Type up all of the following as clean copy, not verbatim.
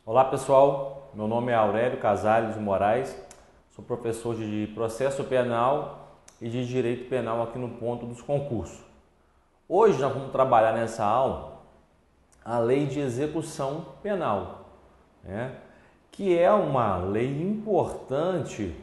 Olá pessoal, meu nome é Aurélio Casales de Moraes, sou professor de Processo Penal e de Direito Penal aqui no Ponto dos Concursos. Hoje nós vamos trabalhar nessa aula a Lei de Execução Penal, que é uma lei importante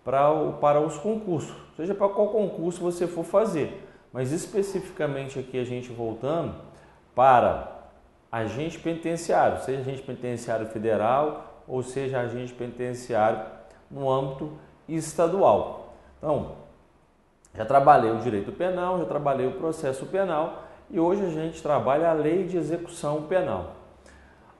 para os concursos, seja para qual concurso você for fazer, mas especificamente aqui a gente voltando para agente penitenciário, seja agente penitenciário federal ou seja agente penitenciário no âmbito estadual. Então, já trabalhei o direito penal, já trabalhei o processo penal e hoje a gente trabalha a lei de execução penal.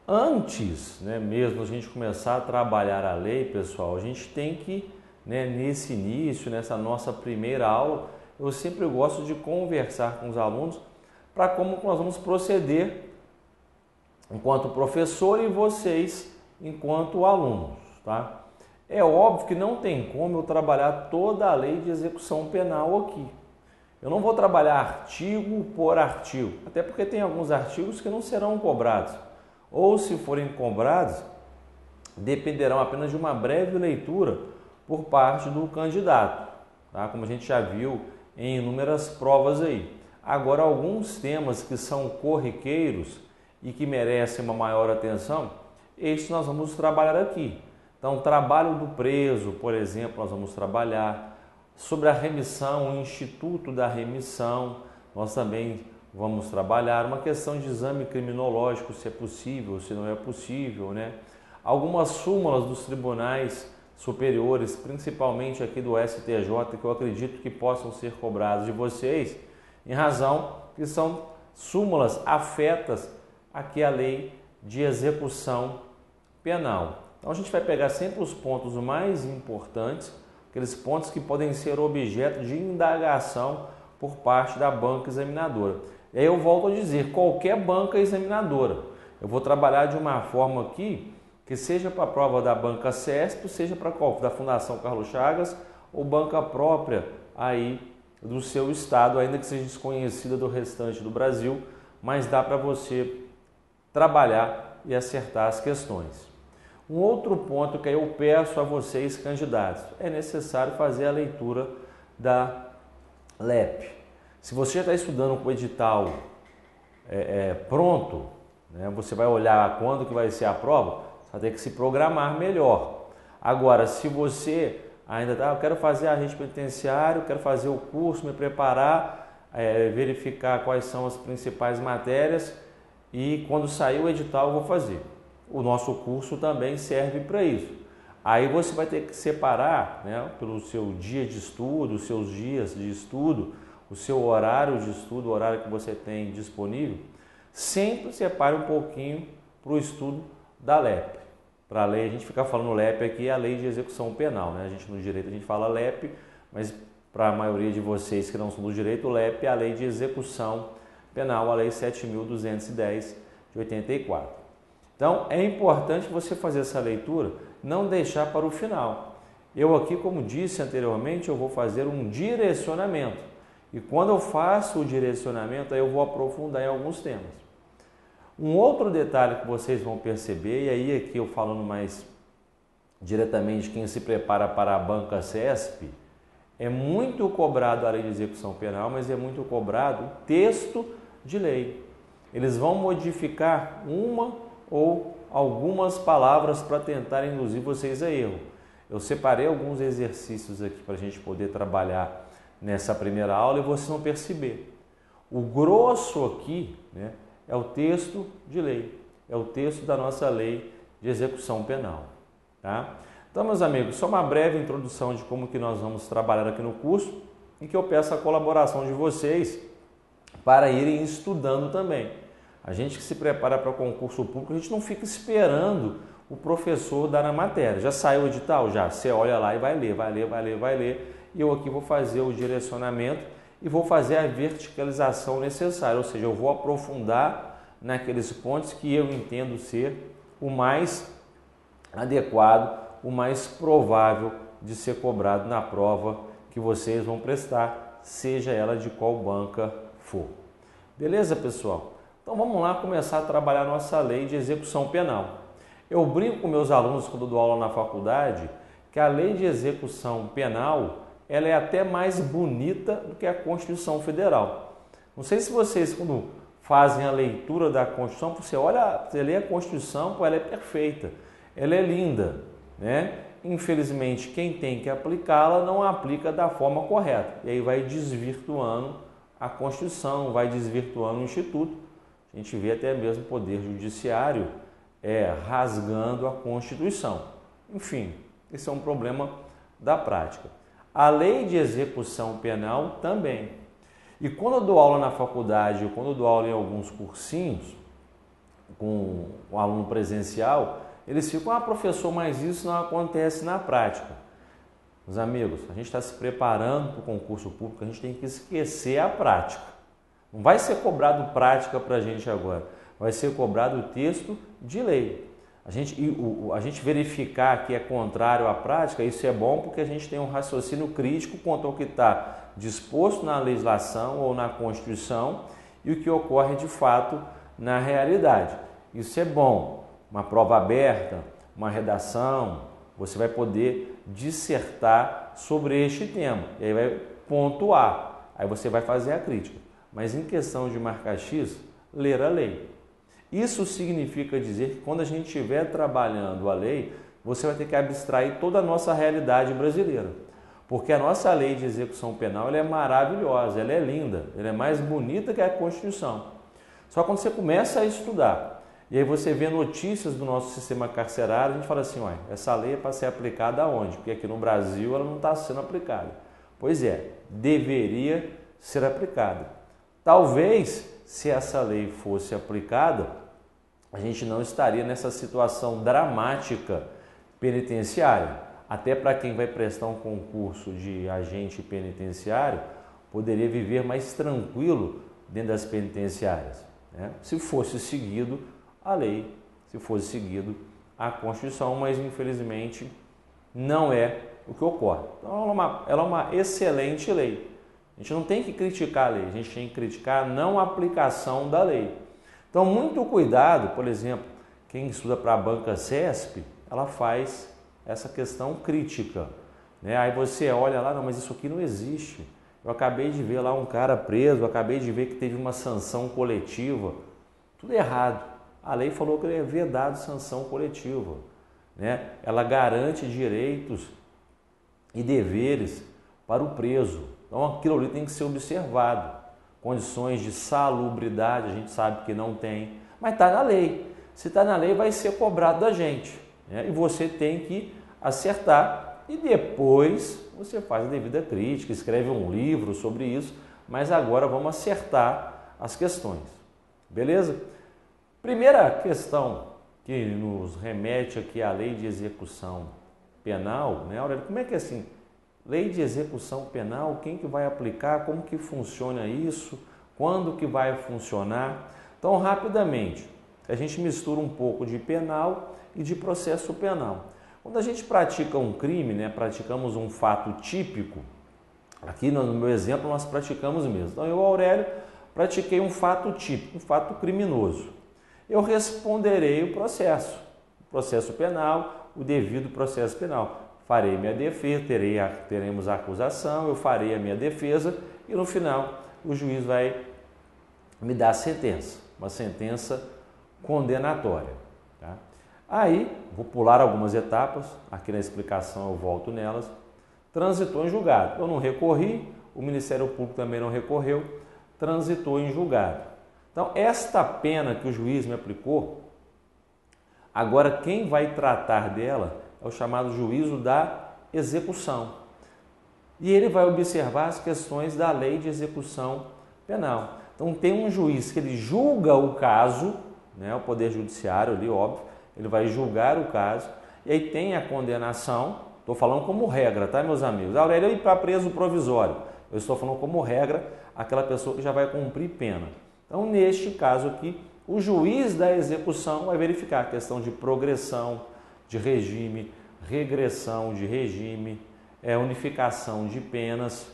Antes, mesmo a gente começar a trabalhar a lei, pessoal, a gente tem que, nesse início, nessa nossa primeira aula, eu sempre gosto de conversar com os alunos para como nós vamos proceder enquanto professor e vocês enquanto alunos, tá? É óbvio que não tem como eu trabalhar toda a lei de execução penal aqui. Eu não vou trabalhar artigo por artigo, até porque tem alguns artigos que não serão cobrados. Ou se forem cobrados, dependerão apenas de uma breve leitura por parte do candidato, tá? Como a gente já viu em inúmeras provas aí. Agora, alguns temas que são corriqueiros e que merecem uma maior atenção, estes nós vamos trabalhar aqui. Então, trabalho do preso, por exemplo, nós vamos trabalhar. Sobre a remissão, o Instituto da Remissão, nós também vamos trabalhar. Uma questão de exame criminológico, se é possível, se não é possível, Algumas súmulas dos tribunais superiores, principalmente aqui do STJ, que eu acredito que possam ser cobrados de vocês, em razão que são súmulas afetas aqui a lei de execução penal. Então a gente vai pegar sempre os pontos mais importantes, aqueles pontos que podem ser objeto de indagação por parte da banca examinadora. E aí eu volto a dizer, qualquer banca examinadora. Eu vou trabalhar de uma forma aqui que seja para a prova da banca CESP, seja para qual? Da Fundação Carlos Chagas ou banca própria aí do seu estado, ainda que seja desconhecida do restante do Brasil, mas dá para você trabalhar e acertar as questões. Um outro ponto que eu peço a vocês, candidatos, é necessário fazer a leitura da LEP. Se você já está estudando com o edital pronto, você vai olhar quando que vai ser a prova, você vai ter que se programar melhor. Agora, se você ainda eu quero fazer agente penitenciário, quero fazer o curso, me preparar, verificar quais são as principais matérias e quando sair o edital eu vou fazer. O nosso curso também serve para isso. Aí você vai ter que separar, pelo seu dia de estudo, os seus dias de estudo, o seu horário de estudo, o horário que você tem disponível, sempre separe um pouquinho para o estudo da LEP. Para a lei, a gente fica falando LEP aqui, é a Lei de Execução Penal, A gente no direito a gente fala LEP, mas para a maioria de vocês que não são do direito, o LEP é a Lei de Execução Penal, a Lei 7.210 de 84. Então, é importante você fazer essa leitura, não deixar para o final. Eu aqui, como disse anteriormente, eu vou fazer um direcionamento. E quando eu faço o direcionamento, aí eu vou aprofundar em alguns temas. Um outro detalhe que vocês vão perceber, e aí aqui eu falando mais diretamente quem se prepara para a banca CESP, é muito cobrado a lei de execução penal, mas é muito cobrado o texto de lei. Eles vão modificar uma ou algumas palavras para tentar induzir vocês a erro. Eu separei alguns exercícios aqui para a gente poder trabalhar nessa primeira aula e vocês vão perceber. O grosso aqui é o texto de lei, é o texto da nossa lei de execução penal. Tá? Então, meus amigos, só uma breve introdução de como que nós vamos trabalhar aqui no curso e que eu peço a colaboração de vocês para irem estudando também. A gente que se prepara para o concurso público, a gente não fica esperando o professor dar a matéria. Já saiu o edital? Já. Você olha lá e vai ler, vai ler, vai ler, vai ler. E eu aqui vou fazer o direcionamento e vou fazer a verticalização necessária. Ou seja, eu vou aprofundar naqueles pontos que eu entendo ser o mais adequado, o mais provável de ser cobrado na prova que vocês vão prestar, seja ela de qual banca for. Beleza, pessoal? Então vamos lá começar a trabalhar a nossa lei de execução penal. Eu brinco com meus alunos quando dou aula na faculdade que a lei de execução penal ela é até mais bonita do que a Constituição Federal. Não sei se vocês, quando fazem a leitura da Constituição, você olha, você lê a Constituição, ela é perfeita, ela é linda, né? Infelizmente, quem tem que aplicá-la não a aplica da forma correta. E aí vai desvirtuando a Constituição, vai desvirtuando o Instituto. A gente vê até mesmo o Poder Judiciário rasgando a Constituição. Enfim, esse é um problema da prática. A lei de execução penal também. E quando eu dou aula na faculdade, ou quando eu dou aula em alguns cursinhos, com o aluno presencial, eles ficam, professor, mas isso não acontece na prática. Meus amigos, a gente está se preparando para o concurso público, a gente tem que esquecer a prática. Não vai ser cobrado prática para a gente agora, vai ser cobrado o texto de lei. A gente verificar que é contrário à prática, isso é bom porque a gente tem um raciocínio crítico quanto ao que está disposto na legislação ou na Constituição e o que ocorre de fato na realidade. Isso é bom. Uma prova aberta, uma redação, você vai poder dissertar sobre este tema. E aí vai pontuar, aí você vai fazer a crítica. Mas em questão de marcar X, ler a lei. Isso significa dizer que quando a gente estiver trabalhando a lei, você vai ter que abstrair toda a nossa realidade brasileira. Porque a nossa lei de execução penal ela é maravilhosa, ela é linda, ela é mais bonita que a Constituição. Só quando você começa a estudar, e aí você vê notícias do nosso sistema carcerário, a gente fala assim, olha, essa lei é para ser aplicada aonde? Porque aqui no Brasil ela não está sendo aplicada. Pois é, deveria ser aplicada. Talvez, se essa lei fosse aplicada, a gente não estaria nessa situação dramática penitenciária. Até para quem vai prestar um concurso de agente penitenciário, poderia viver mais tranquilo dentro das penitenciárias, né? Se fosse seguido a lei, se fosse seguido a Constituição, mas infelizmente não é o que ocorre. Então ela é uma excelente lei. A gente não tem que criticar a lei, a gente tem que criticar a não aplicação da lei. Então, muito cuidado, por exemplo, quem estuda para a banca CESP, ela faz essa questão crítica, né? Aí você olha lá, não, mas isso aqui não existe. Eu acabei de ver lá um cara preso, eu acabei de ver que teve uma sanção coletiva. Tudo errado. A lei falou que é vedado sanção coletiva, né? Ela garante direitos e deveres para o preso. Então, aquilo ali tem que ser observado. Condições de salubridade, a gente sabe que não tem, mas está na lei. Se está na lei, vai ser cobrado da gente, né? E você tem que acertar e depois você faz a devida crítica, escreve um livro sobre isso, mas agora vamos acertar as questões, beleza? Primeira questão que nos remete aqui à lei de execução penal, né, Aurélio? Como é que é assim? Lei de execução penal, quem que vai aplicar, como que funciona isso, quando que vai funcionar? Então, rapidamente, a gente mistura um pouco de penal e de processo penal. Quando a gente pratica um crime, né, praticamos um fato típico, aqui no meu exemplo nós praticamos mesmo. Então, eu, Aurélio, pratiquei um fato típico, um fato criminoso. Eu responderei o processo penal, o devido processo penal. Farei minha defesa, teremos a acusação, eu farei a minha defesa e no final o juiz vai me dar a sentença, uma sentença condenatória. Tá? Aí, vou pular algumas etapas, aqui na explicação eu volto nelas. Transitou em julgado. Eu não recorri, o Ministério Público também não recorreu, transitou em julgado. Então, esta pena que o juiz me aplicou, agora quem vai tratar dela é o chamado juízo da execução. E ele vai observar as questões da lei de execução penal. Então tem um juiz que ele julga o caso, né, o Poder Judiciário ali, óbvio, ele vai julgar o caso, e aí tem a condenação, estou falando como regra, tá, meus amigos? Aurélio, ir para preso provisório. Eu estou falando como regra aquela pessoa que já vai cumprir pena. Então, neste caso aqui, o juiz da execução vai verificar a questão de progressão de regime, regressão de regime, unificação de penas,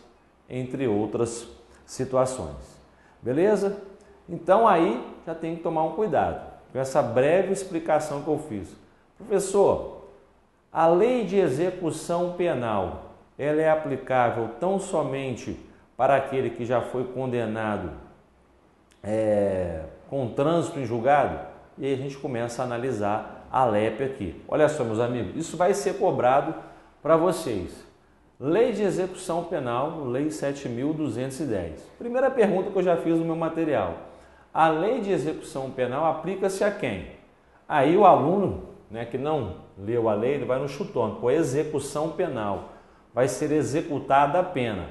entre outras situações. Beleza? Então aí já tem que tomar um cuidado com essa breve explicação que eu fiz. Professor, a lei de execução penal, ela é aplicável tão somente para aquele que já foi condenado com trânsito em julgado? E aí a gente começa a analisar a LEP aqui. Olha só, meus amigos, isso vai ser cobrado para vocês. Lei de execução penal, Lei 7.210. Primeira pergunta que eu já fiz no meu material. A lei de execução penal aplica-se a quem? Aí o aluno, né, que não leu a lei, ele vai no chutômetro. Pô, execução penal. Vai ser executada a pena.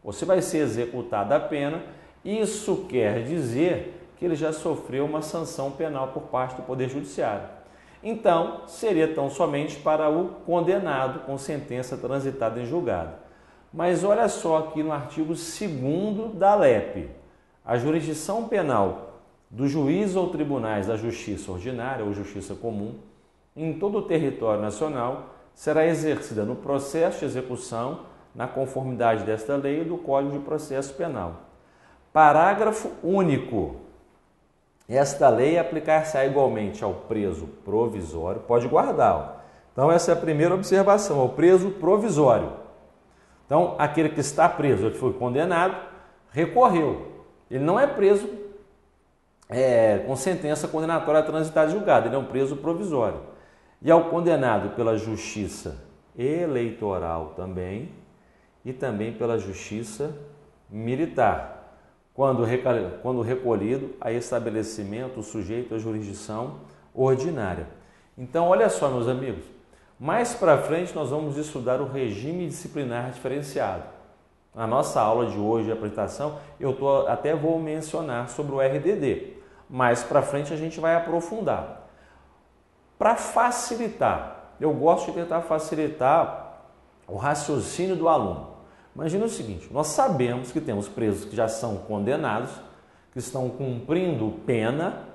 Você vai ser executada a pena, isso quer dizer que ele já sofreu uma sanção penal por parte do Poder Judiciário. Então, seria tão somente para o condenado com sentença transitada em julgado. Mas olha só aqui no artigo 2º da LEP. A jurisdição penal do juiz ou tribunais da justiça ordinária ou justiça comum em todo o território nacional será exercida no processo de execução na conformidade desta lei e do Código de Processo Penal. Parágrafo único. Esta lei aplicar-se-á igualmente ao preso provisório. Pode guardar. Ó. Então, essa é a primeira observação, ao preso provisório. Então, aquele que está preso, ele foi condenado, recorreu. Ele não é preso com sentença condenatória transitada e julgada, ele é um preso provisório. E ao condenado pela justiça eleitoral também, e também pela justiça militar, quando recolhido a estabelecimento sujeito à jurisdição ordinária. Então, olha só, meus amigos, mais para frente nós vamos estudar o regime disciplinar diferenciado. Na nossa aula de hoje de apresentação, até vou mencionar sobre o RDD. Mais para frente a gente vai aprofundar. Para facilitar, eu gosto de tentar facilitar o raciocínio do aluno. Imagina o seguinte, nós sabemos que temos presos que já são condenados, que estão cumprindo pena,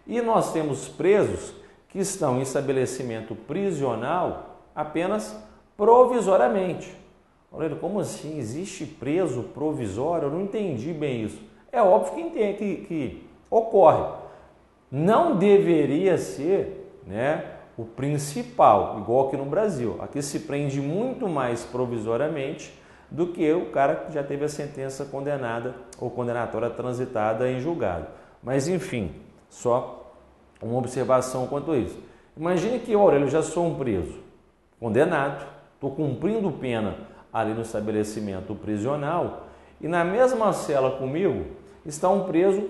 e nós temos presos que estão em estabelecimento prisional apenas provisoriamente. Olha, como assim? Existe preso provisório? Eu não entendi bem isso. É óbvio que ocorre. Não deveria ser, né, o principal, igual aqui no Brasil. Aqui se prende muito mais provisoriamente do que o cara que já teve a sentença condenada ou condenatória transitada em julgado. Mas, enfim, só uma observação quanto a isso. Imagine que, olha, eu já sou um preso, condenado, estou cumprindo pena ali no estabelecimento prisional e na mesma cela comigo está um preso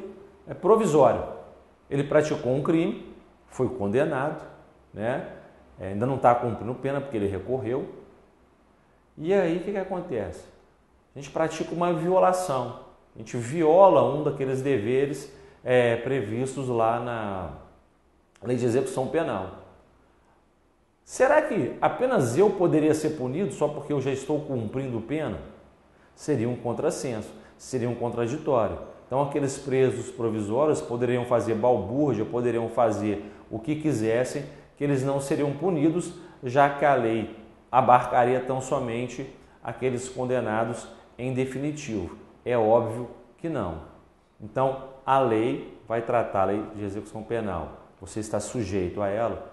provisório. Ele praticou um crime, foi condenado, né? Ainda não está cumprindo pena porque ele recorreu. E aí o que acontece? A gente pratica uma violação, a gente viola um daqueles deveres previstos lá na Lei de Execução Penal. Será que apenas eu poderia ser punido só porque eu já estou cumprindo pena? Seria um contrassenso, seria um contraditório. Então aqueles presos provisórios poderiam fazer balbúrdia, poderiam fazer o que quisessem, que eles não seriam punidos, já que a lei abarcaria tão somente aqueles condenados em definitivo. É óbvio que não. Então, a lei vai tratar a lei de execução penal. Você está sujeito a ela,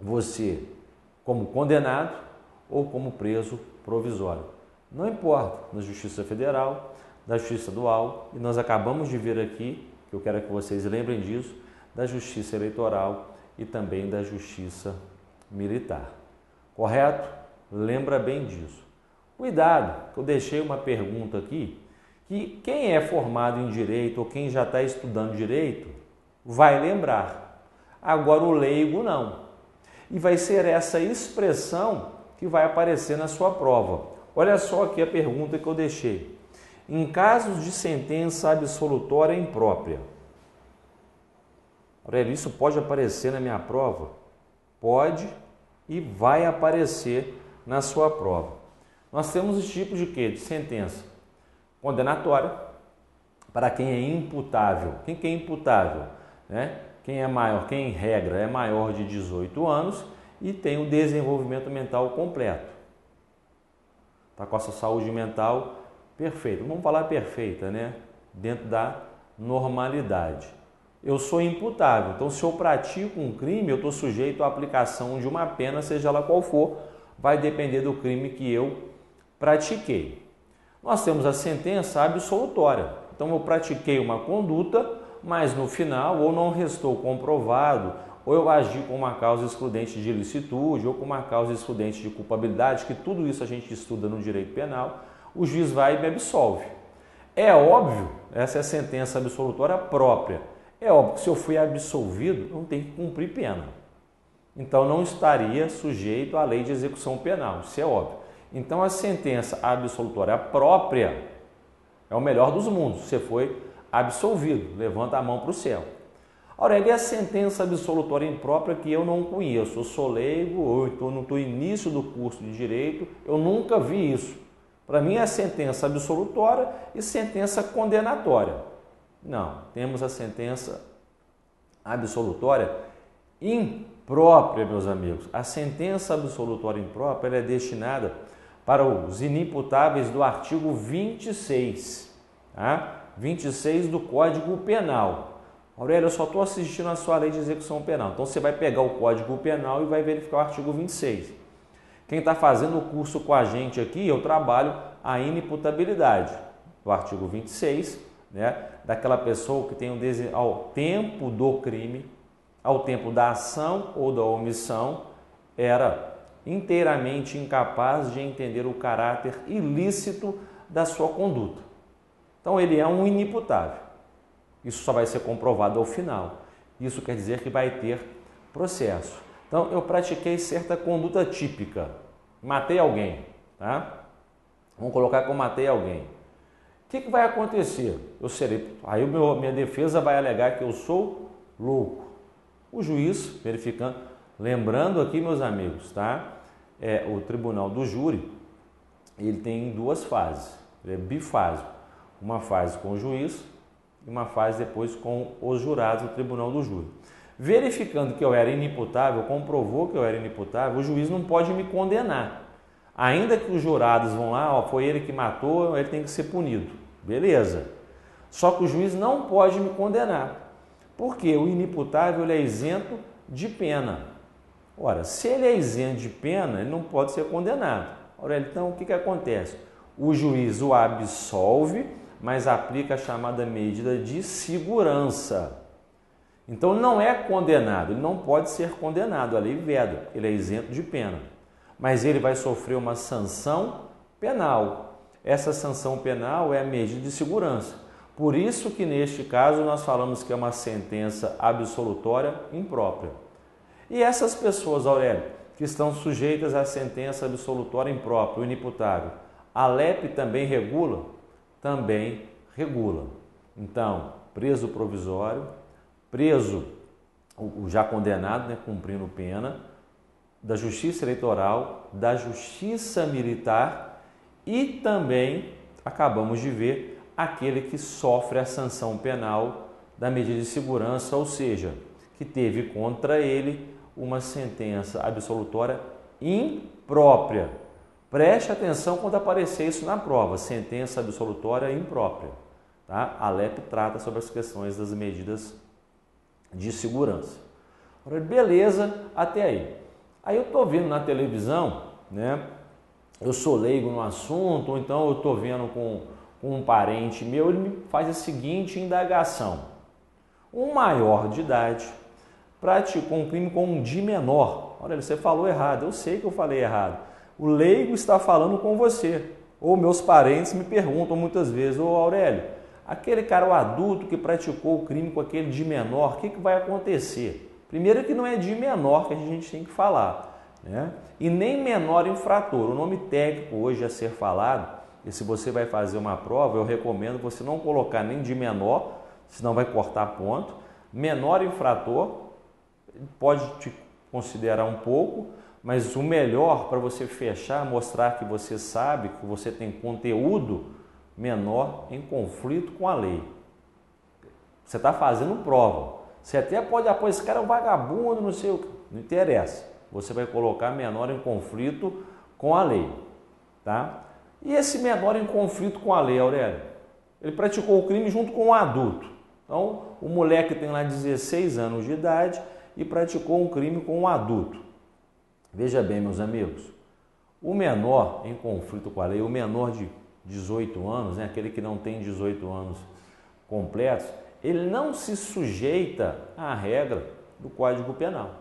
você como condenado ou como preso provisório. Não importa, na Justiça Federal, da Justiça Estadual, e nós acabamos de ver aqui, que eu quero que vocês lembrem disso, da Justiça Eleitoral e também da Justiça Militar. Correto? Lembra bem disso. Cuidado, que eu deixei uma pergunta aqui, que quem é formado em Direito ou quem já está estudando Direito vai lembrar. Agora o leigo não. E vai ser essa expressão que vai aparecer na sua prova. Olha só aqui a pergunta que eu deixei. Em casos de sentença absolutória imprópria. Aurélio, isso pode aparecer na minha prova? Pode e vai aparecer na sua prova. Nós temos os tipos de quê? De sentença condenatória para quem é imputável. Quem que é imputável? Né? Quem é maior, quem em regra é maior de 18 anos e tem o desenvolvimento mental completo. Está com a sua saúde mental perfeita. Vamos falar perfeita, né? Dentro da normalidade. Eu sou imputável, então se eu pratico um crime, eu estou sujeito à aplicação de uma pena, seja ela qual for, vai depender do crime que eu pratiquei. Nós temos a sentença absolutória. Então eu pratiquei uma conduta, mas no final ou não restou comprovado, ou eu agi com uma causa excludente de ilicitude, ou com uma causa excludente de culpabilidade, que tudo isso a gente estuda no direito penal, o juiz vai e me absolve. É óbvio, essa é a sentença absolutória própria. É óbvio que se eu fui absolvido, eu não tenho que cumprir pena. Então não estaria sujeito à lei de execução penal, isso é óbvio. Então a sentença absolutória própria é o melhor dos mundos. Você foi absolvido, levanta a mão para o céu. Aurélio, é a sentença absolutória imprópria que eu não conheço, eu sou leigo, ou estou no início do curso de Direito, eu nunca vi isso. Para mim é sentença absolutória e sentença condenatória. Não, temos a sentença absolutória imprópria, meus amigos. A sentença absolutória imprópria é destinada para os inimputáveis do artigo 26, tá? 26 do Código Penal. Aurélio, eu só estou assistindo a sua lei de execução penal. Então você vai pegar o Código Penal e vai verificar o artigo 26. Quem está fazendo o curso com a gente aqui, eu trabalho a inimputabilidade do artigo 26, né? Daquela pessoa que tem ao tempo do crime, ao tempo da ação ou da omissão, era inteiramente incapaz de entender o caráter ilícito da sua conduta. Então ele é um inimputável. Isso só vai ser comprovado ao final. Isso quer dizer que vai ter processo. Então eu pratiquei certa conduta típica. Matei alguém, tá? Vamos colocar que eu matei alguém. O que vai acontecer? Eu serei. Aí minha defesa vai alegar que eu sou louco. O juiz, verificando, lembrando aqui, meus amigos, tá? O tribunal do júri, ele tem duas fases. Ele é bifásico. Uma fase com o juiz e uma fase depois com os jurados do tribunal do júri. Verificando que eu era inimputável, comprovou que eu era inimputável, o juiz não pode me condenar. Ainda que os jurados vão lá, foi ele que matou, ele tem que ser punido. Beleza. Só que o juiz não pode me condenar. Porque o inimputável ele é isento de pena. Ora, se ele é isento de pena, ele não pode ser condenado. Aurélio, então o que acontece? O juiz o absolve, mas aplica a chamada medida de segurança. Então ele não é condenado, ele não pode ser condenado, a lei veda, ele é isento de pena. Mas ele vai sofrer uma sanção penal. Essa sanção penal é a medida de segurança. Por isso que neste caso nós falamos que é uma sentença absolutória imprópria. E essas pessoas, Aurélio, que estão sujeitas à sentença absolutória imprópria, o inimputável, a LEP também regula? Também regula. Então, preso provisório, preso o já condenado, né, cumprindo pena, da Justiça Eleitoral, da Justiça Militar e também, acabamos de ver, aquele que sofre a sanção penal da medida de segurança, ou seja, que teve contra ele uma sentença absolutória imprópria. Preste atenção quando aparecer isso na prova, sentença absolutória imprópria. Tá? A LEP trata sobre as questões das medidas de segurança. Beleza, até aí. Aí eu estou vendo na televisão, né? Eu sou leigo no assunto, ou então eu estou vendo com um parente meu, ele me faz a seguinte indagação. Um maior de idade praticou um crime com um de menor. Olha, você falou errado, eu sei que eu falei errado. O leigo está falando com você. Ou meus parentes me perguntam muitas vezes, ô Aurélio, aquele cara, o adulto que praticou o crime com aquele de menor, o que vai acontecer? Primeiro que não é de menor que a gente tem que falar, né? E nem menor infrator. O nome técnico hoje a ser falado, e se você vai fazer uma prova, eu recomendo você não colocar nem de menor, senão vai cortar ponto. Menor infrator, pode te considerar um pouco, mas o melhor para você fechar, mostrar que você sabe, que você tem conteúdo, menor em conflito com a lei. Você está fazendo prova. Você até pode apoiar, esse cara é um vagabundo, não sei o que. Não interessa. Você vai colocar menor em conflito com a lei. Tá? E esse menor em conflito com a lei, Aurélio? Ele praticou o crime junto com um adulto. Então, o moleque tem lá 16 anos de idade e praticou um crime com um adulto. Veja bem, meus amigos, o menor em conflito com a lei, o menor de 18 anos, né, aquele que não tem 18 anos completos, ele não se sujeita à regra do Código Penal.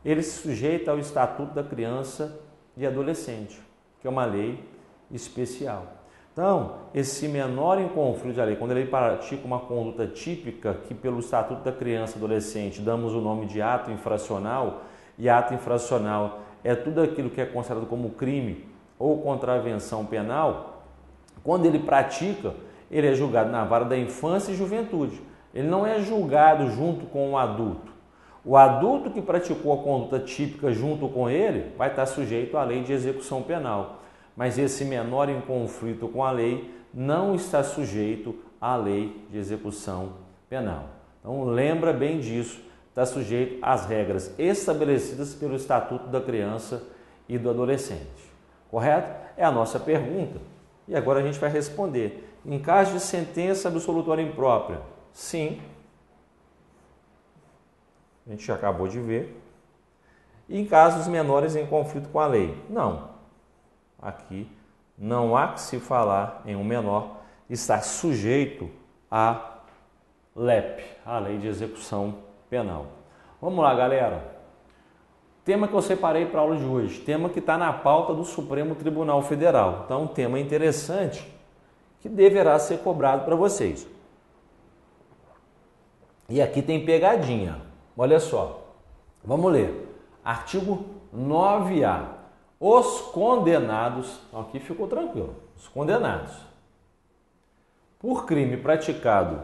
Ele se sujeita ao Estatuto da Criança e Adolescente, que é uma lei especial. Então, esse menor em conflito da lei, quando ele pratica uma conduta típica, que pelo Estatuto da Criança e Adolescente damos o nome de ato infracional, e ato infracional é tudo aquilo que é considerado como crime ou contravenção penal, quando ele pratica, ele é julgado na vara da infância e juventude. Ele não é julgado junto com o adulto. O adulto que praticou a conduta típica junto com ele vai estar sujeito à lei de execução penal. Mas esse menor em conflito com a lei não está sujeito à lei de execução penal. Então lembra bem disso, está sujeito às regras estabelecidas pelo Estatuto da Criança e do Adolescente. Correto? É a nossa pergunta. E agora a gente vai responder. Em caso de sentença absolutória imprópria, sim. A gente já acabou de ver. E em casos menores em conflito com a lei, não. Aqui não há que se falar em um menor estar sujeito à LEP, a Lei de Execução Penal. Vamos lá, galera. Tema que eu separei para a aula de hoje, tema que está na pauta do Supremo Tribunal Federal. Então, um tema interessante que deverá ser cobrado para vocês. E aqui tem pegadinha. Olha só. Vamos ler. Artigo 9A. Os condenados, aqui ficou tranquilo, os condenados por crime praticado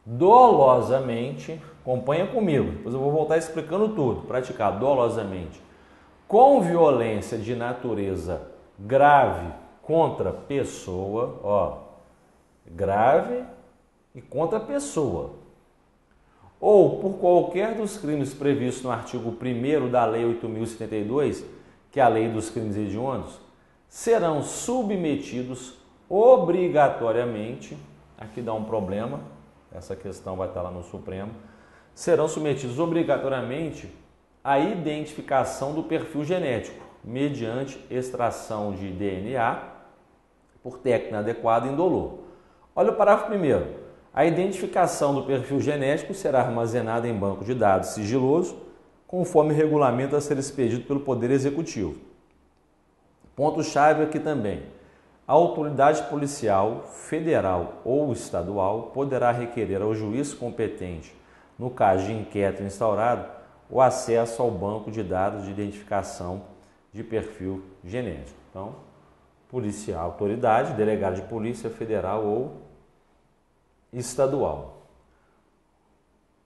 dolosamente, acompanha comigo, depois eu vou voltar explicando tudo, praticado dolosamente, com violência de natureza grave contra pessoa, ó, grave e contra pessoa, ou por qualquer dos crimes previstos no artigo 1º da Lei 8.072, que é a lei dos crimes hediondos, serão submetidos obrigatoriamente, aqui dá um problema, essa questão vai estar lá no Supremo, serão submetidos obrigatoriamente à identificação do perfil genético, mediante extração de DNA por técnica adequada e indolor. Olha o parágrafo 1º. A identificação do perfil genético será armazenada em banco de dados sigiloso, conforme regulamento a ser expedido pelo Poder Executivo. Ponto-chave aqui também. A autoridade policial, federal ou estadual, poderá requerer ao juiz competente, no caso de inquérito instaurado, o acesso ao banco de dados de identificação de perfil genético. Então, policial, autoridade, delegado de polícia federal ou estadual.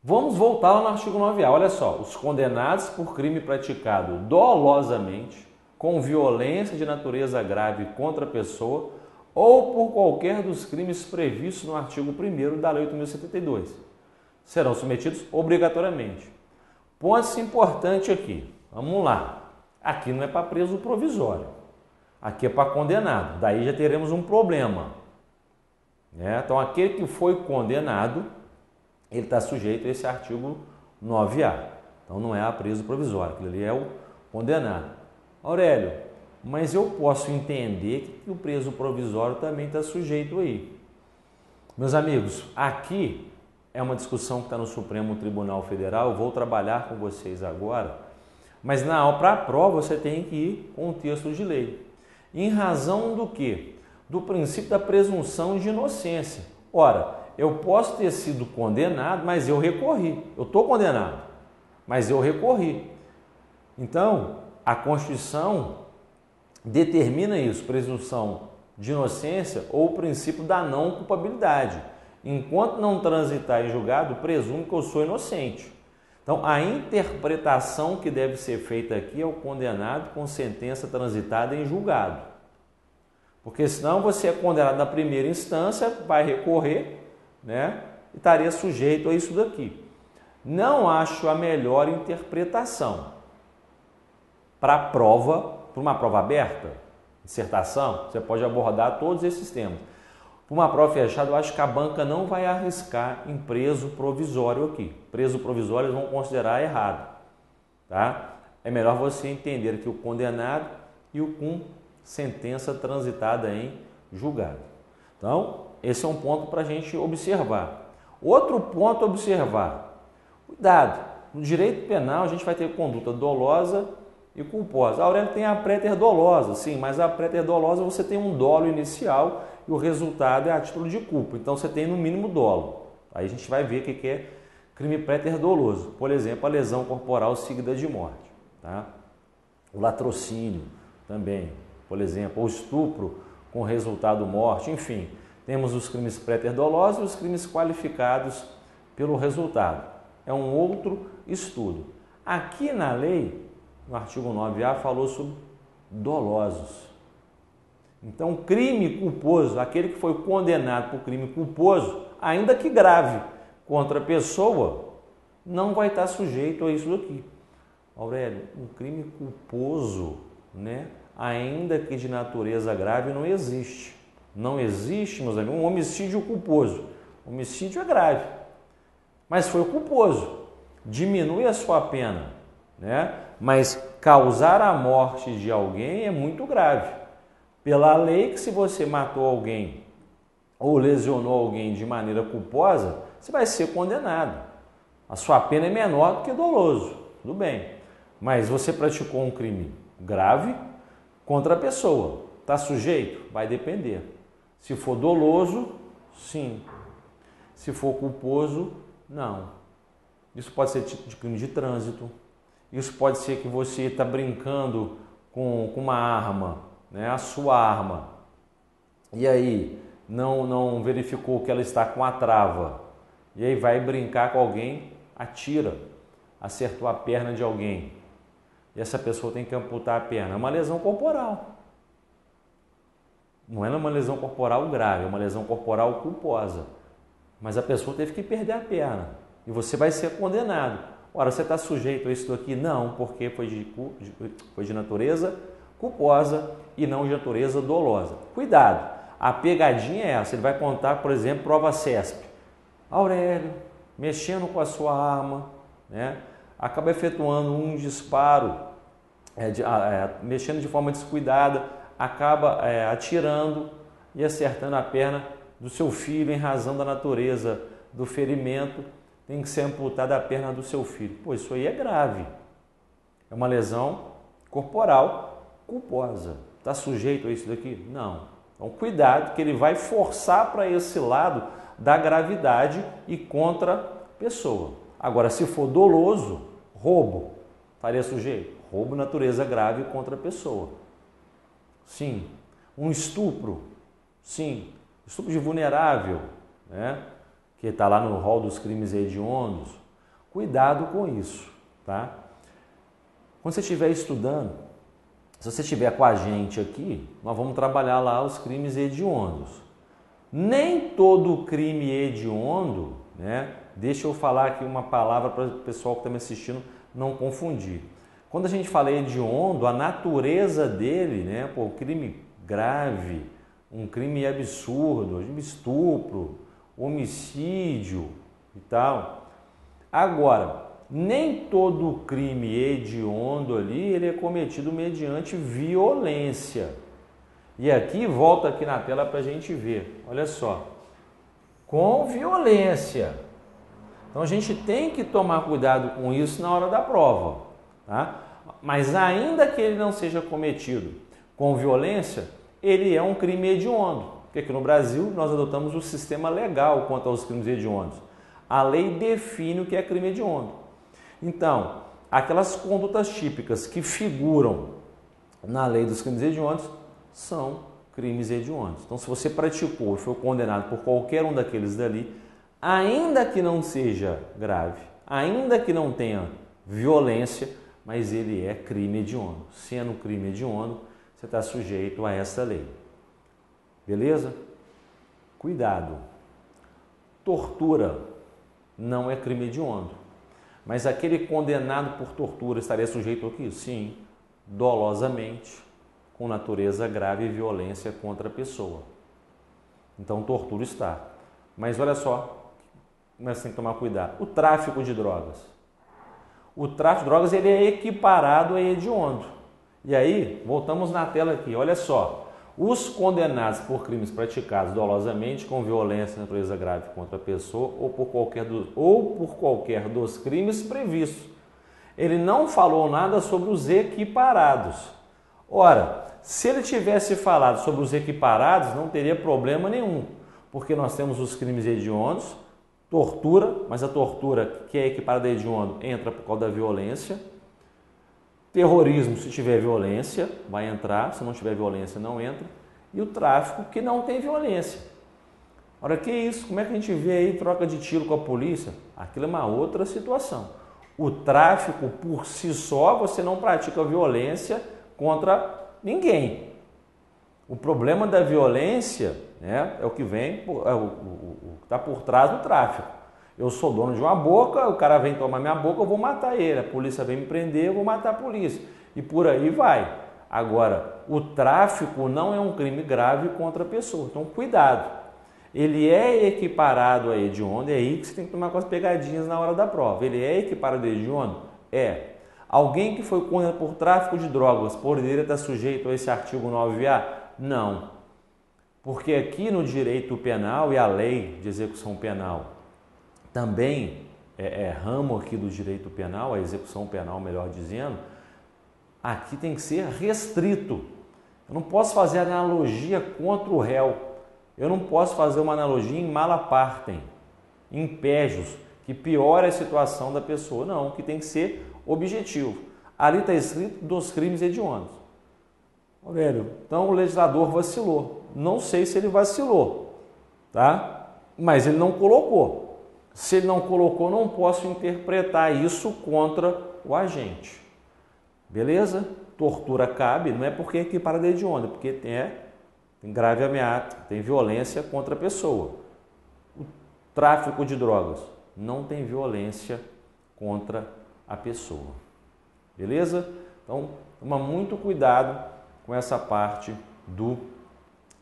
Vamos voltar lá no artigo 9A. Olha só, os condenados por crime praticado dolosamente, com violência de natureza grave contra a pessoa ou por qualquer dos crimes previstos no artigo 1º da Lei 8.072, serão submetidos obrigatoriamente. Ponto importante aqui. Vamos lá. Aqui não é para preso provisório. Aqui é para condenado. Daí já teremos um problema. Então, aquele que foi condenado, ele está sujeito a esse artigo 9A. Então, não é a preso provisório, aquilo ali é o condenado. Aurélio, mas eu posso entender que o preso provisório também está sujeito aí. Meus amigos, aqui é uma discussão que está no Supremo Tribunal Federal, eu vou trabalhar com vocês agora, mas para a prova você tem que ir com o texto de lei. Em razão do quê? Do princípio da presunção de inocência. Ora, eu posso ter sido condenado, mas eu recorri. Eu estou condenado, mas eu recorri. Então, a Constituição determina isso, presunção de inocência ou o princípio da não culpabilidade. Enquanto não transitar em julgado, presume que eu sou inocente. Então, a interpretação que deve ser feita aqui é o condenado com sentença transitada em julgado. Porque senão você é condenado na primeira instância, vai recorrer, e estaria sujeito a isso daqui. Não acho a melhor interpretação para a prova, para uma prova aberta, dissertação, você pode abordar todos esses temas. Para uma prova fechada, eu acho que a banca não vai arriscar em preso provisório aqui. Preso provisório eles vão considerar errado, tá? É melhor você entender que o condenado e o com sentença transitada em julgado. Então, esse é um ponto para a gente observar. Outro ponto a observar, cuidado, no direito penal a gente vai ter conduta dolosa e culposa. Aurélio, tem a préter dolosa, sim, mas a préter dolosa você tem um dolo inicial e o resultado é a título de culpa. Então você tem no mínimo dolo. Aí a gente vai ver o que é crime préter doloso. Por exemplo, a lesão corporal seguida de morte. Tá? O latrocínio também, por exemplo, o estupro com resultado morte, enfim. Temos os crimes préter dolosos e os crimes qualificados pelo resultado. É um outro estudo. Aqui na lei, no artigo 9A, falou sobre dolosos. Então, crime culposo, aquele que foi condenado por crime culposo, ainda que grave, contra a pessoa, não vai estar sujeito a isso daqui. Aurélio, um crime culposo, né, ainda que de natureza grave, não existe. Não existe, meus amigos, um homicídio culposo. Homicídio é grave, mas foi culposo. Diminui a sua pena, né? Mas causar a morte de alguém é muito grave. Pela lei, que se você matou alguém ou lesionou alguém de maneira culposa, você vai ser condenado. A sua pena é menor do que doloso, tudo bem. Mas você praticou um crime grave contra a pessoa. Está sujeito? Vai depender. Se for doloso, sim. Se for culposo, não. Isso pode ser tipo de crime de trânsito. Isso pode ser que você está brincando com uma arma, né? A sua arma. E aí não verificou que ela está com a trava. E aí vai brincar com alguém, atira. Acertou a perna de alguém. E essa pessoa tem que amputar a perna. É uma lesão corporal. Não é uma lesão corporal grave, é uma lesão corporal culposa. Mas a pessoa teve que perder a perna. E você vai ser condenado. Ora, você está sujeito a isso aqui? Não, porque foi de natureza culposa e não de natureza dolosa. Cuidado, a pegadinha é essa. Ele vai contar, por exemplo, prova CESP. Aurélio, mexendo com a sua arma, né, acaba efetuando um disparo, mexendo de forma descuidada, acaba atirando e acertando a perna do seu filho em razão da natureza do ferimento, tem que ser amputada a perna do seu filho. Pô, isso aí é grave. É uma lesão corporal culposa. Está sujeito a isso daqui? Não. Então, cuidado que ele vai forçar para esse lado da gravidade e contra a pessoa. Agora, se for doloso, roubo, estaria sujeito? Roubo, natureza grave contra a pessoa. Sim. Um estupro? Sim. Estupro de vulnerável, né? Que está lá no rol dos crimes hediondos. Cuidado com isso, tá? Quando você estiver estudando, se você estiver com a gente aqui, nós vamos trabalhar lá os crimes hediondos. Nem todo crime hediondo, né? Deixa eu falar aqui uma palavra para o pessoal que está me assistindo não confundir. Quando a gente fala hediondo, a natureza dele, né? Pô, crime grave, um crime absurdo, estupro, homicídio e tal. Agora, nem todo crime hediondo ali, ele é cometido mediante violência. E aqui, volta aqui na tela para a gente ver, olha só, com violência. Então a gente tem que tomar cuidado com isso na hora da prova, tá? Mas ainda que ele não seja cometido com violência, ele é um crime hediondo. Porque aqui no Brasil nós adotamos o sistema legal quanto aos crimes hediondos. A lei define o que é crime hediondo. Então, aquelas condutas típicas que figuram na lei dos crimes hediondos são crimes hediondos. Então, se você praticou e foi condenado por qualquer um daqueles dali, ainda que não seja grave, ainda que não tenha violência, mas ele é crime hediondo. Sendo crime hediondo, você está sujeito a essa lei. Beleza? Cuidado. Tortura não é crime hediondo. Mas aquele condenado por tortura estaria sujeito aqui? Sim, dolosamente, com natureza grave e violência contra a pessoa. Então, tortura está. Mas olha só, mas tem que tomar cuidado. O tráfico de drogas. O tráfico de drogas ele é equiparado a hediondo. E aí, voltamos na tela aqui, olha só. Os condenados por crimes praticados dolosamente com violência e natureza grave contra a pessoa ou por qualquer dos crimes previstos. Ele não falou nada sobre os equiparados. Ora, se ele tivesse falado sobre os equiparados, não teria problema nenhum, porque nós temos os crimes hediondos, tortura, mas a tortura que é equiparada a hediondo entra por causa da violência. Terrorismo, se tiver violência, vai entrar, se não tiver violência, não entra. E o tráfico, que não tem violência. Ora, que isso? Como é que a gente vê aí troca de tiro com a polícia? Aquilo é uma outra situação. O tráfico, por si só, você não pratica violência contra ninguém. O problema da violência, né, é o que vem, que está por trás do tráfico. Eu sou dono de uma boca, o cara vem tomar minha boca, eu vou matar ele. A polícia vem me prender, eu vou matar a polícia. E por aí vai. Agora, o tráfico não é um crime grave contra a pessoa. Então, cuidado. Ele é equiparado a hediondo, é aí que você tem que tomar com as pegadinhas na hora da prova. Ele é equiparado a hediondo? É. Alguém que foi condenado por tráfico de drogas poderia estar sujeito a esse artigo 9A? Não. Porque aqui no direito penal e a lei de execução penal também é ramo aqui do direito penal, a execução penal, melhor dizendo, aqui tem que ser restrito. Eu não posso fazer analogia contra o réu. Eu não posso fazer uma analogia em mala partem, em pégios, que piora a situação da pessoa. Não, que tem que ser objetivo. Ali está escrito dos crimes hediondos. Aurélio, então o legislador vacilou. Não sei se ele vacilou, tá? Mas ele não colocou. Se ele não colocou, não posso interpretar isso contra o agente. Beleza? Tortura cabe, não é porque é equiparado a hediondo, é porque tem grave ameaça, tem violência contra a pessoa. O tráfico de drogas não tem violência contra a pessoa. Beleza? Então, toma muito cuidado com essa parte do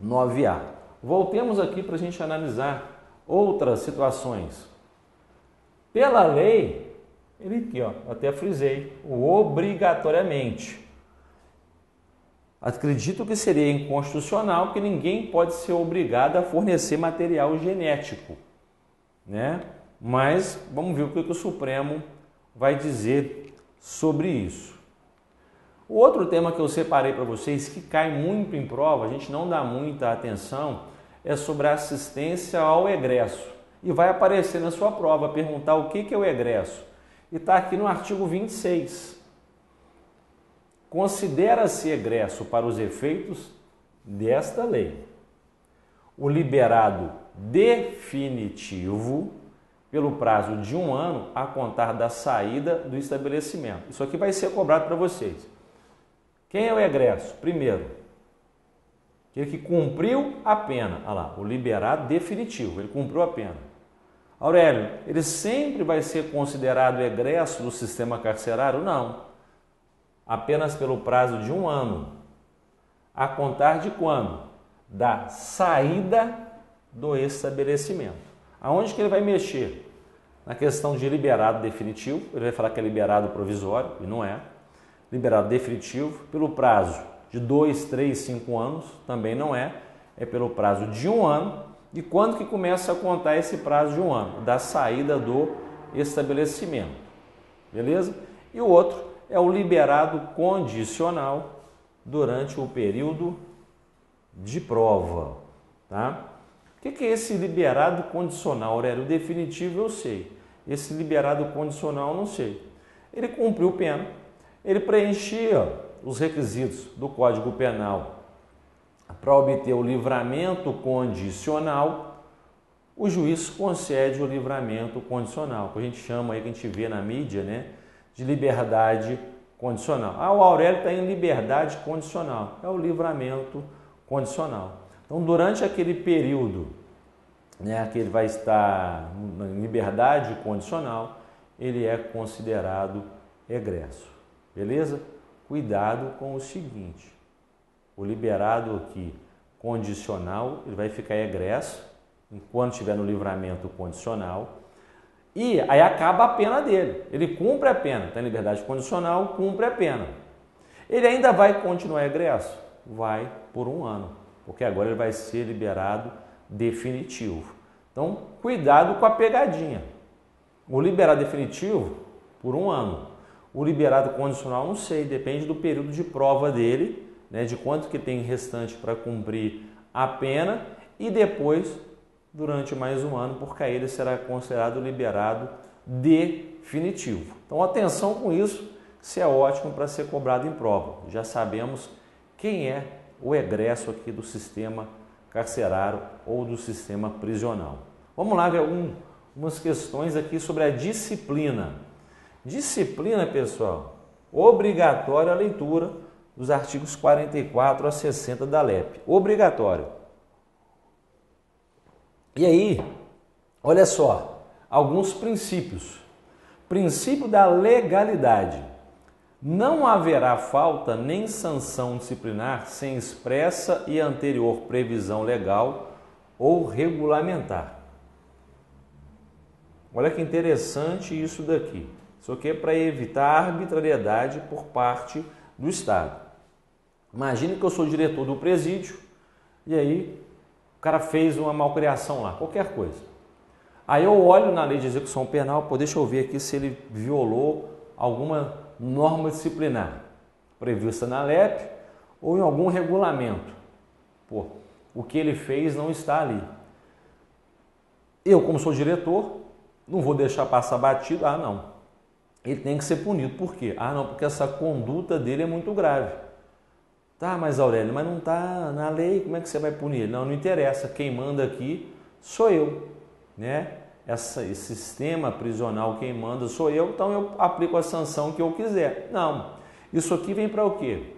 9A. Voltemos aqui para a gente analisar outras situações. Pela lei, ele aqui, ó, até frisei, o obrigatoriamente. Acredito que seria inconstitucional, porque ninguém pode ser obrigado a fornecer material genético, né? Mas vamos ver o que o Supremo vai dizer sobre isso. O outro tema que eu separei para vocês, que cai muito em prova, a gente não dá muita atenção, é sobre a assistência ao egresso. E vai aparecer na sua prova, perguntar o que é o egresso. E está aqui no artigo 26. Considera-se egresso para os efeitos desta lei o liberado definitivo pelo prazo de 1 ano a contar da saída do estabelecimento. Isso aqui vai ser cobrado para vocês. Quem é o egresso? Primeiro, aquele que cumpriu a pena. Olha lá, o liberado definitivo, ele cumpriu a pena. Aurélio, ele sempre vai ser considerado egresso do sistema carcerário? Não. Apenas pelo prazo de 1 ano. A contar de quando? Da saída do estabelecimento. Aonde que ele vai mexer? Na questão de liberado definitivo, ele vai falar que é liberado provisório, e não é. Liberado definitivo, pelo prazo de 2, 3, 5 anos, também não é. É pelo prazo de 1 ano. E quando que começa a contar esse prazo de 1 ano? Da saída do estabelecimento. Beleza? E o outro é o liberado condicional durante o período de prova. Tá? O que é esse liberado condicional, Aurélio? O definitivo eu sei. Esse liberado condicional eu não sei. Ele cumpriu pena, ele preenchia os requisitos do Código Penal para obter o livramento condicional, o juiz concede o livramento condicional, que a gente chama aí, que a gente vê na mídia, né, de liberdade condicional. Ah, o Aurélio está em liberdade condicional, é o livramento condicional. Então, durante aquele período, né, que ele vai estar em liberdade condicional, ele é considerado egresso. Beleza? Cuidado com o seguinte. O liberado aqui condicional, ele vai ficar egresso enquanto estiver no livramento condicional. E aí acaba a pena dele. Ele cumpre a pena, está em liberdade condicional, cumpre a pena. Ele ainda vai continuar egresso? Vai por 1 ano, porque agora ele vai ser liberado definitivo. Então, cuidado com a pegadinha. O liberado definitivo, por 1 ano. O liberado condicional, não sei, depende do período de prova dele, né, de quanto que tem restante para cumprir a pena, e depois, durante mais 1 ano, porque aí ele será considerado liberado definitivo. Então, atenção com isso, isso é ótimo para ser cobrado em prova. Já sabemos quem é o egresso aqui do sistema carcerário ou do sistema prisional. Vamos lá ver umas questões aqui sobre a disciplina. Disciplina, pessoal, obrigatória a leitura dos artigos 44 a 60 da LEP. Obrigatório. E aí, olha só, alguns princípios. Princípio da legalidade. Não haverá falta nem sanção disciplinar sem expressa e anterior previsão legal ou regulamentar. Olha que interessante isso daqui. Isso aqui é para evitar arbitrariedade por parte do Estado. Imagine que eu sou diretor do presídio e aí o cara fez uma malcriação lá, qualquer coisa. Aí eu olho na lei de execução penal, pô, deixa eu ver aqui se ele violou alguma norma disciplinar prevista na LEP ou em algum regulamento. Pô, o que ele fez não está ali. Eu, como sou diretor, não vou deixar passar batido. Ah, não. Ele tem que ser punido. Por quê? Ah, não, porque essa conduta dele é muito grave. Tá, mas Aurélio, mas não está na lei, como é que você vai punir ele? Não, não interessa. Quem manda aqui sou eu, né? Esse sistema prisional, quem manda sou eu, então eu aplico a sanção que eu quiser. Não, isso aqui vem para o quê?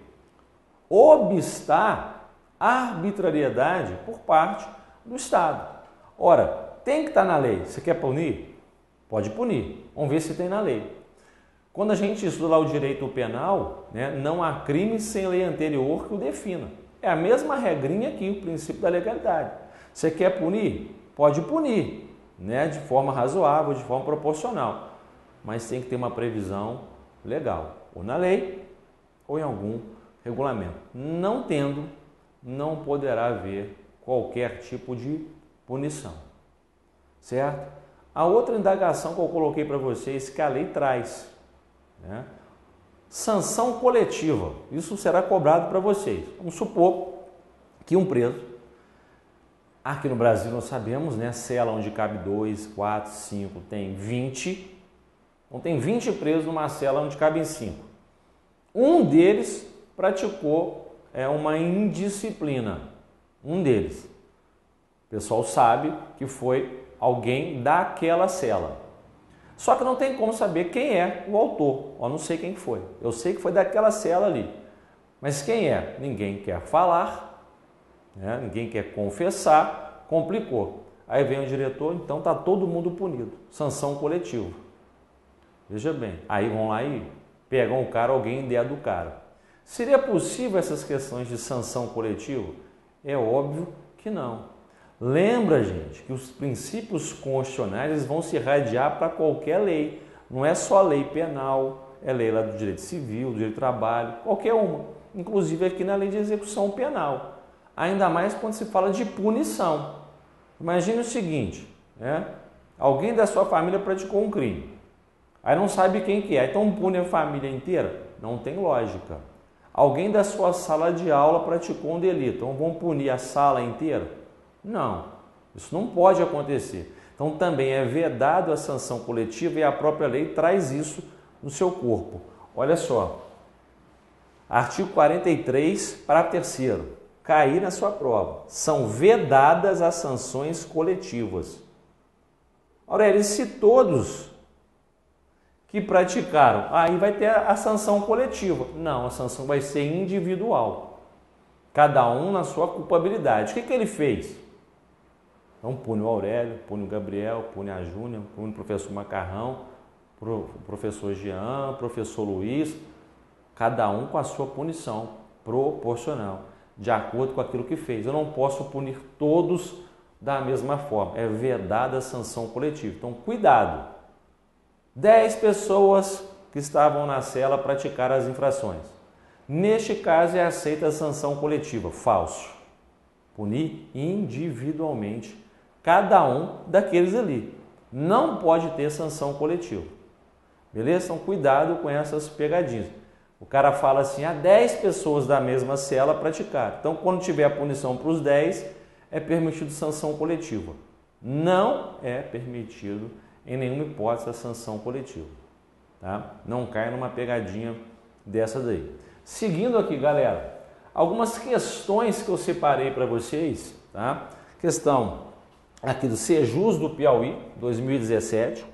Obstar a arbitrariedade por parte do Estado. Ora, tem que estar na lei. Você quer punir? Pode punir. Vamos ver se tem na lei. Quando a gente estuda lá o direito penal, né, não há crime sem lei anterior que o defina. É a mesma regrinha aqui, o princípio da legalidade. Você quer punir? Pode punir. Né, de forma razoável, de forma proporcional, mas tem que ter uma previsão legal, ou na lei ou em algum regulamento. Não tendo, não poderá haver qualquer tipo de punição, certo? A outra indagação que eu coloquei para vocês que a lei traz, né? Sanção coletiva, isso será cobrado para vocês. Vamos supor que um preso, aqui no Brasil nós sabemos, né, cela onde cabe 2, 4, 5, tem 20. Então tem 20 presos numa cela onde cabem 5. Um deles praticou uma indisciplina. Um deles. O pessoal sabe que foi alguém daquela cela. Só que não tem como saber quem é o autor. Eu não sei quem foi. Eu sei que foi daquela cela ali. Mas quem é? Ninguém quer falar. Né? Ninguém quer confessar, complicou. Aí vem o diretor, então está todo mundo punido. Sanção coletiva. Veja bem, aí vão lá e pegam o cara, alguém ideia do cara. Seria possível essas questões de sanção coletiva? É óbvio que não. Lembra, gente, que os princípios constitucionais vão se irradiar para qualquer lei. Não é só lei penal, é lei lá do direito civil, do direito do trabalho, qualquer uma. Inclusive aqui na lei de execução penal. Ainda mais quando se fala de punição. Imagine o seguinte, né? Alguém da sua família praticou um crime. Aí não sabe quem que é, então pune a família inteira? Não tem lógica. Alguém da sua sala de aula praticou um delito, então vão punir a sala inteira? Não, isso não pode acontecer. Então também é vedado a sanção coletiva e a própria lei traz isso no seu corpo. Olha só, artigo 43, parágrafo 3º. Cair na sua prova. São vedadas as sanções coletivas. Aurélio, e se todos que praticaram, aí vai ter a sanção coletiva. Não, a sanção vai ser individual. Cada um na sua culpabilidade. O que ele fez? Então pune o Aurélio, pune o Gabriel, pune a Júnia, pune o professor Macarrão, o professor Jean, o professor Luiz, cada um com a sua punição proporcional. de acordo com aquilo que fez. Eu não posso punir todos da mesma forma. É vedada a sanção coletiva. Então, cuidado. 10 pessoas que estavam na cela praticaram as infrações. Neste caso, é aceita a sanção coletiva. Falso. Punir individualmente cada um daqueles ali. Não pode ter sanção coletiva. Beleza? Então, cuidado com essas pegadinhas. O cara fala assim, 10 pessoas da mesma cela praticaram. Então, quando tiver a punição para os 10, é permitido sanção coletiva. Não é permitido, em nenhuma hipótese, a sanção coletiva. Tá? Não cai numa pegadinha dessa daí. Seguindo aqui, galera, algumas questões que eu separei para vocês. Tá? Questão aqui do Sejus do Piauí, 2017.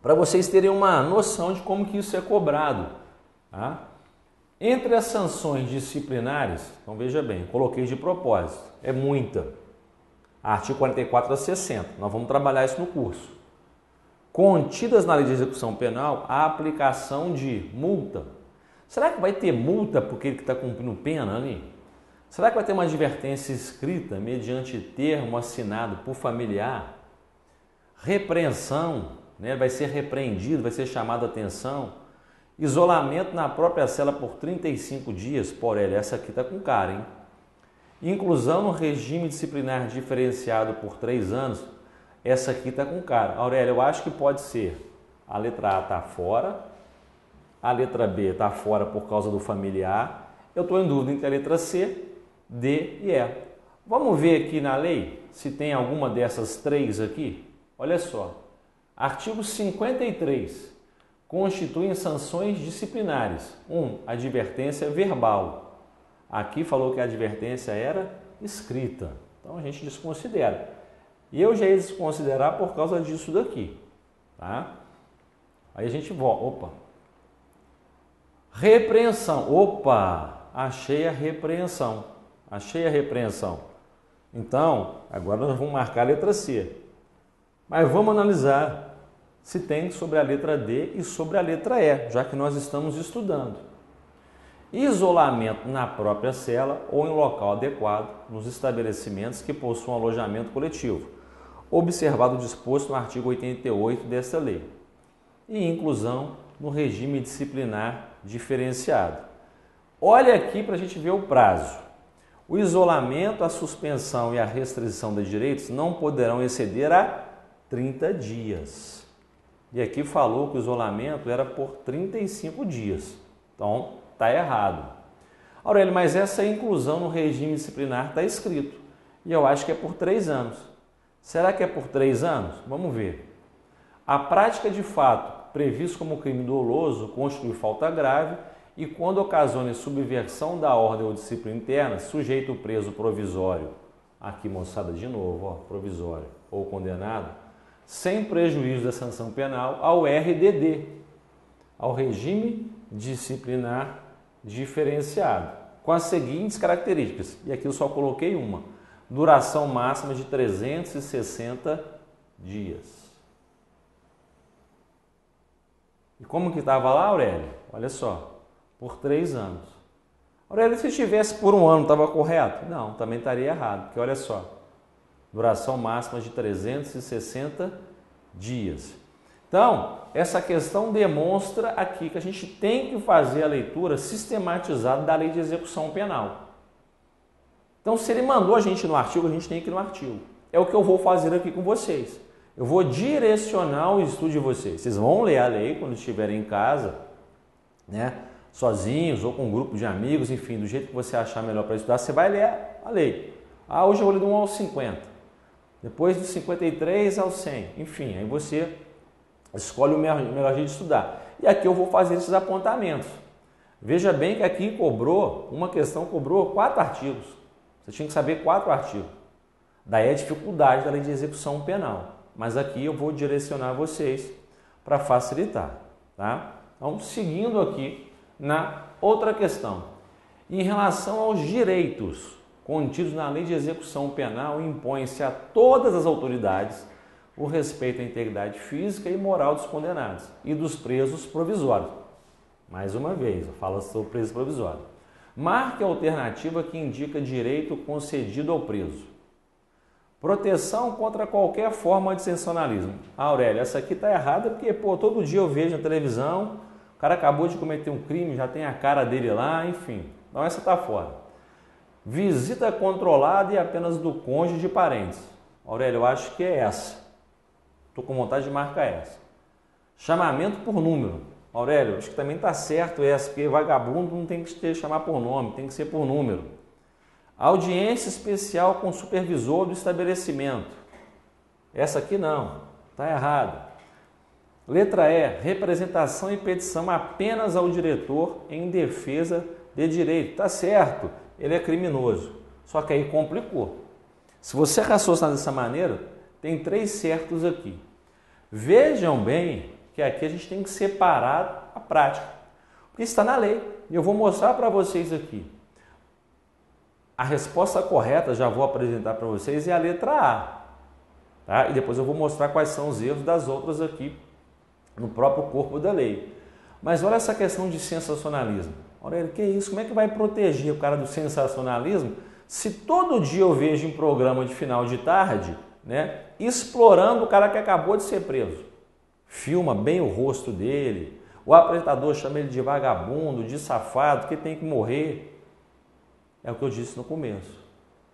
Para vocês terem uma noção de como que isso é cobrado. Tá? Entre as sanções disciplinares, então veja bem, coloquei de propósito, é muita. Artigo 44 a 60, nós vamos trabalhar isso no curso. Contidas na lei de execução penal, a aplicação de multa. Será que vai ter multa porque ele está cumprindo pena ali? Será que vai ter uma advertência escrita mediante termo assinado por familiar? Repreensão, né? Vai ser repreendido, vai ser chamado a atenção. Isolamento na própria cela por 35 dias, por ele, essa aqui está com cara, hein? Inclusão no regime disciplinar diferenciado por 3 anos, essa aqui está com cara. Aurélio, eu acho que pode ser. A letra A está fora, a letra B está fora por causa do familiar. Eu estou em dúvida entre a letra C, D e E. Vamos ver aqui na lei se tem alguma dessas 3 aqui. Olha só. Artigo 53. Constituem sanções disciplinares. 1. Advertência verbal. Aqui falou que a advertência era escrita. Então a gente desconsidera. E eu já ia desconsiderar por causa disso daqui. Tá? Aí a gente volta. Opa. Repreensão. Opa! Achei a repreensão. Achei a repreensão. Então, agora nós vamos marcar a letra C. Mas vamos analisar se tem sobre a letra D e sobre a letra E, já que nós estamos estudando. Isolamento na própria cela ou em local adequado nos estabelecimentos que possuam alojamento coletivo, observado o disposto no artigo 88 desta lei. E inclusão no regime disciplinar diferenciado. Olha aqui para a gente ver o prazo. O isolamento, a suspensão e a restrição de direitos não poderão exceder a 30 dias. E aqui falou que o isolamento era por 35 dias. Então, está errado. Aurélio, mas essa inclusão no regime disciplinar está escrito. E eu acho que é por 3 anos. Será que é por 3 anos? Vamos ver. A prática de fato previsto como crime doloso constitui falta grave e quando ocasione subversão da ordem ou disciplina interna, sujeito o preso provisório, aqui moçada de novo, ó, provisório, ou condenado, sem prejuízo da sanção penal, ao RDD, ao regime disciplinar diferenciado, com as seguintes características, e aqui eu só coloquei uma, duração máxima de 360 dias. E como que estava lá, Aurélio? Olha só, por 3 anos. Aurélio, se estivesse por 1 ano, estava correto? Não, também estaria errado, porque olha só, duração máxima de 360 dias. Então, essa questão demonstra aqui que a gente tem que fazer a leitura sistematizada da lei de execução penal. Então, se ele mandou a gente no artigo, a gente tem que ir no artigo. É o que eu vou fazer aqui com vocês. Eu vou direcionar o estudo de vocês. Vocês vão ler a lei quando estiverem em casa, né? Sozinhos ou com um grupo de amigos, enfim, do jeito que você achar melhor para estudar, você vai ler a lei. Ah, hoje eu vou ler do 1 ao 50. Depois do 53 ao 100. Enfim, aí você escolhe o melhor jeito de estudar. E aqui eu vou fazer esses apontamentos. Veja bem que aqui uma questão cobrou 4 artigos. Você tinha que saber 4 artigos. Daí a dificuldade da lei de execução penal. Mas aqui eu vou direcionar vocês para facilitar. Tá? Então, seguindo aqui na outra questão. Em relação aos direitos contidos na lei de execução penal, impõe-se a todas as autoridades o respeito à integridade física e moral dos condenados e dos presos provisórios. Mais uma vez, eu falo sobre preso provisório. Marque a alternativa que indica direito concedido ao preso. Proteção contra qualquer forma de sensacionalismo. Aurélio, essa aqui está errada porque, todo dia eu vejo na televisão, o cara acabou de cometer um crime, já tem a cara dele lá, enfim. Então essa está fora. Visita controlada e apenas do cônjuge e parentes. Aurélio, eu acho que é essa. Estou com vontade de marcar essa. Chamamento por número. Aurélio, acho que também está certo essa, porque vagabundo não tem que chamar por nome, tem que ser por número. Audiência especial com supervisor do estabelecimento. Essa aqui não, está errado. Letra E, representação e petição apenas ao diretor em defesa de direito. Está certo, ele é criminoso. Só que aí complicou. Se você raciocinar dessa maneira, tem 3 certos aqui. Vejam bem que aqui a gente tem que separar a prática, porque está na lei. E eu vou mostrar para vocês aqui. A resposta correta, já vou apresentar para vocês, é a letra A. Tá? E depois eu vou mostrar quais são os erros das outras aqui no próprio corpo da lei. Mas olha essa questão de sensacionalismo. Aurélio, que isso? Como é que vai proteger o cara do sensacionalismo se todo dia eu vejo em programa de final de tarde, né, explorando o cara que acabou de ser preso? Filma bem o rosto dele, o apresentador chama ele de vagabundo, de safado, que tem que morrer. É o que eu disse no começo.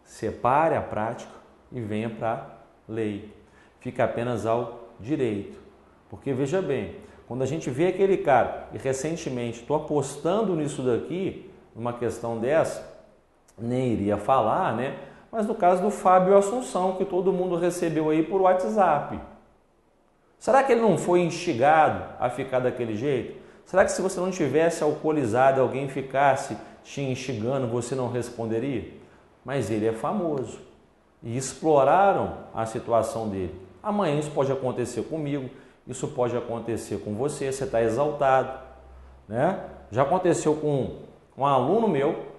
Separe a prática e venha para a lei. Fica apenas ao direito. Porque veja bem, quando a gente vê aquele cara, e recentemente estou apostando nisso daqui, numa questão dessa, nem iria falar, né? Mas no caso do Fábio Assunção, que todo mundo recebeu aí por WhatsApp. Será que ele não foi instigado a ficar daquele jeito? Será que se você não tivesse alcoolizado e alguém ficasse te instigando, você não responderia? Mas ele é famoso. E exploraram a situação dele. Amanhã isso pode acontecer comigo, isso pode acontecer com você está exaltado, né? Já aconteceu com um aluno meu,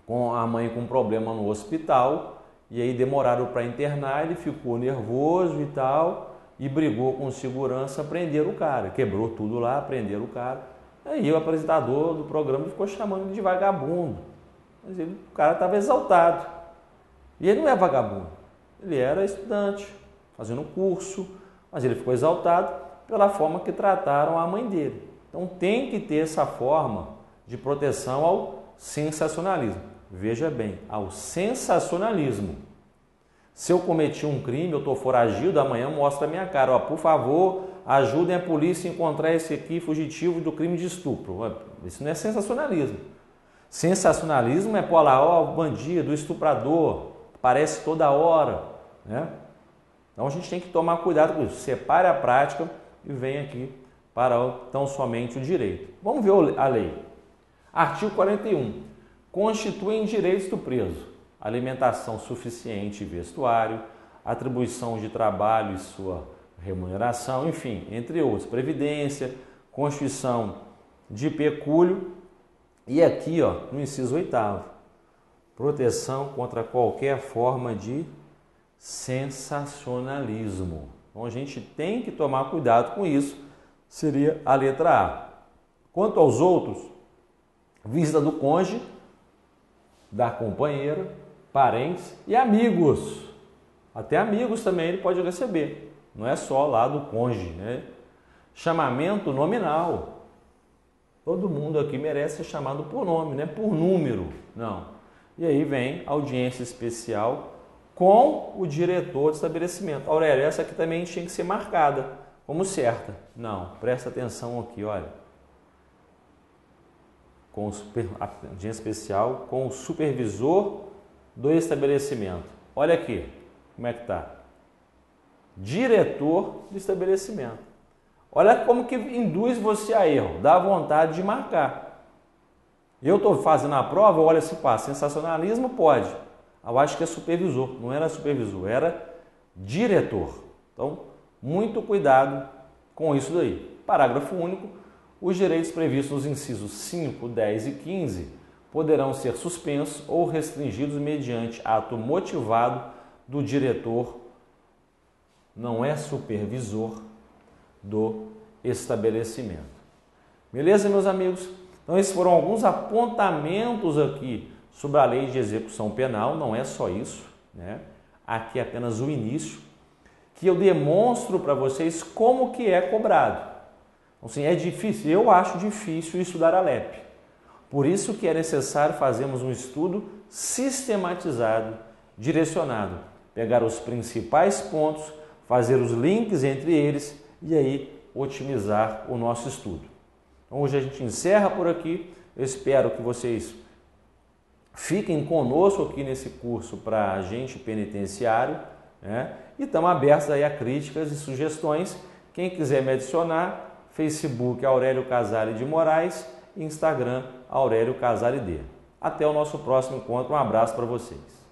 com a mãe com um problema no hospital, e aí demoraram para internar, ele ficou nervoso e tal, e brigou com o segurança, prenderam o cara, quebrou tudo lá, prenderam o cara. Aí o apresentador do programa ficou chamando ele de vagabundo, mas o cara estava exaltado. E ele não é vagabundo, ele era estudante, fazendo curso, mas ele ficou exaltado pela forma que trataram a mãe dele. Então tem que ter essa forma de proteção ao sensacionalismo. Veja bem, ao sensacionalismo. Se eu cometi um crime, eu estou foragido, amanhã mostra a minha cara. Ó, por favor, ajudem a polícia a encontrar esse aqui fugitivo do crime de estupro. Isso não é sensacionalismo. Sensacionalismo é pôr lá, ó, o bandido, o estuprador, aparece toda hora, né? Então a gente tem que tomar cuidado com isso. Separe a prática e venha aqui para tão somente o direito. Vamos ver a lei. Artigo 41. Constituem direitos do preso: alimentação suficiente e vestuário, atribuição de trabalho e sua remuneração, enfim, entre outros, previdência, constituição de pecúlio e aqui, ó, no inciso 8º, proteção contra qualquer forma de sensacionalismo. Então a gente tem que tomar cuidado com isso, seria a letra A. Quanto aos outros, visita do cônjuge, da companheira, parentes e amigos. Até amigos também ele pode receber, não é só lá do cônjuge, né? Chamamento nominal. Todo mundo aqui merece ser chamado por nome, não é por número, não. E aí vem audiência especial com o diretor do estabelecimento. Aurélio, essa aqui também tinha que ser marcada como certa. Não, presta atenção aqui, olha. Com audiência especial com o supervisor do estabelecimento. Olha aqui, como é que está. Diretor do estabelecimento. Olha como que induz você a erro, dá vontade de marcar. Eu estou fazendo a prova, olha se passa, sensacionalismo pode. Eu acho que é supervisor, não era supervisor, era diretor. Então, muito cuidado com isso daí. Parágrafo único. Os direitos previstos nos incisos 5, 10 e 15 poderão ser suspensos ou restringidos mediante ato motivado do diretor, não é supervisor, do estabelecimento. Beleza, meus amigos? Então esses foram alguns apontamentos aqui sobre a lei de execução penal, não é só isso, né? Aqui é apenas o início, que eu demonstro para vocês como que é cobrado. Então, assim, é difícil, eu acho difícil estudar a LEP. Por isso que é necessário fazermos um estudo sistematizado, direcionado, pegar os principais pontos, fazer os links entre eles e aí otimizar o nosso estudo. Então, hoje a gente encerra por aqui. Eu espero que vocês fiquem conosco aqui nesse curso para agente penitenciário, né? E estamos abertos aí a críticas e sugestões. Quem quiser me adicionar, Facebook Aurélio Casale de Moraes, Instagram Aurélio Casale D. Até o nosso próximo encontro. Um abraço para vocês.